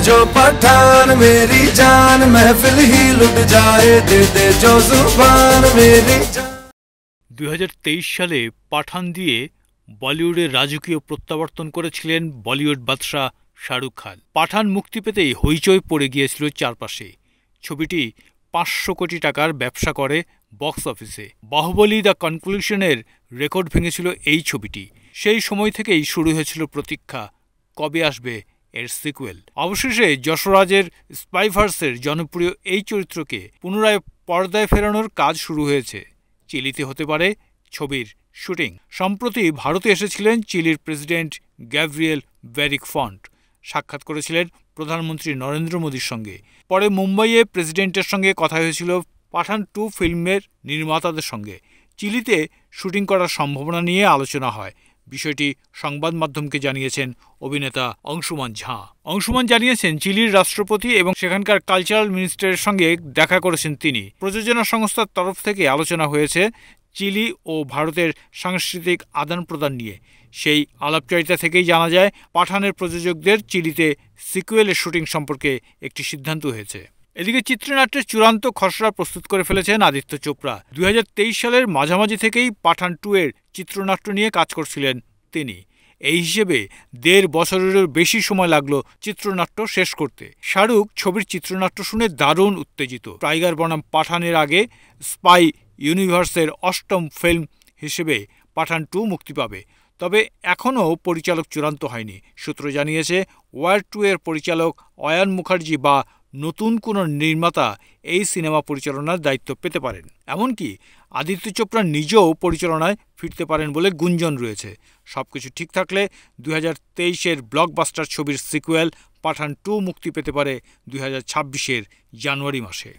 जो पठान मेरी जान, महफिल ही लुट जाए दे दे जो जुबान मेरी जान। 2023 সালে পাঠান দিয়ে বলিউডের রাজকীয় প্রত্যাবর্তন করেছিলেন বলিউড বাদশা শাহরুখ খান। পাঠান মুক্তি পেতেই হইচই পড়ে গিয়েছিল চারপাশে। ছবিটি 500 কোটি টাকার ব্যবসা করে বক্স অফিসে। বাহুবলী দ্য কনক্লুশনের রেকর্ড ভেঙেছিল এই ছবিটি। সেই সময় থেকেই শুরু হয়েছিল প্রতীক্ষা, কবে আসবে এর সিকুয়েল। অবশেষে যশরাজের স্পাইভার্সের জনপ্রিয় এই চরিত্রকে পুনরায় পর্দায় ফেরানোর কাজ শুরু হয়েছে। চিলিতে হতে পারে ছবির শুটিং। সম্প্রতি ভারতে এসেছিলেন চিলির প্রেসিডেন্ট গ্যাব্রিয়েল ব্যারিক ফন্ট। সাক্ষাৎ করেছিলেন প্রধানমন্ত্রী নরেন্দ্র মোদীর সঙ্গে। পরে মুম্বাইয়ে প্রেসিডেন্টের সঙ্গে কথা হয়েছিল পাঠান 2 ফিল্মের নির্মাতাদের সঙ্গে। চিলিতে শুটিং করার সম্ভাবনা নিয়ে আলোচনা হয়। বিষয়টি সংবাদ মাধ্যমকে জানিয়েছেন অভিনেতা অংশুমান ঝা। অংশুমান জানিয়েছেন, চিলির রাষ্ট্রপতি এবং সেখানকার কালচারাল মিনিস্টারের সঙ্গে দেখা করেছেন তিনি। প্রযোজনা সংস্থার তরফ থেকে আলোচনা হয়েছে চিলি ও ভারতের সাংস্কৃতিক আদান প্রদান নিয়ে। সেই আলাপচারিতা থেকেই জানা যায় পাঠানের প্রযোজকদের চিলিতে সিকুয়েলের শুটিং সম্পর্কে একটি সিদ্ধান্ত হয়েছে। এদিকে চিত্রনাট্যের চূড়ান্ত খসড়া প্রস্তুত করে ফেলেছেন আদিত্য চোপড়া। 2023 সালের মাঝামাঝি থেকেই পাঠান 2 এর চিত্রনাট্য নিয়ে কাজ করছিলেন তিনি। এই হিসেবে 1.5 বছরেরও বেশি সময় লাগলো চিত্রনাট্য শেষ করতে। শাহরুখ ছবির চিত্রনাট্য শুনে দারুণ উত্তেজিত। টাইগার বনাম পাঠানের আগে স্পাই ইউনিভার্সের 8ম ফিল্ম হিসেবে পাঠান 2 মুক্তি পাবে। তবে এখনও পরিচালক চূড়ান্ত হয়নি। সূত্র জানিয়েছে, ওয়ার 2 এর পরিচালক অয়ান মুখার্জি বা নতুন কোনো নির্মাতা এই সিনেমা পরিচালনার দায়িত্ব পেতে পারেন। এমনকি আদিত্য চোপড়া নিজেও পরিচালনায় ফিরতে পারেন বলে গুঞ্জন রয়েছে। সবকিছু ঠিক থাকলে 2023-এর ব্লকবাস্টার ছবির সিকুয়েল পাঠান 2 মুক্তি পেতে পারে 2026-এর জানুয়ারি মাসে।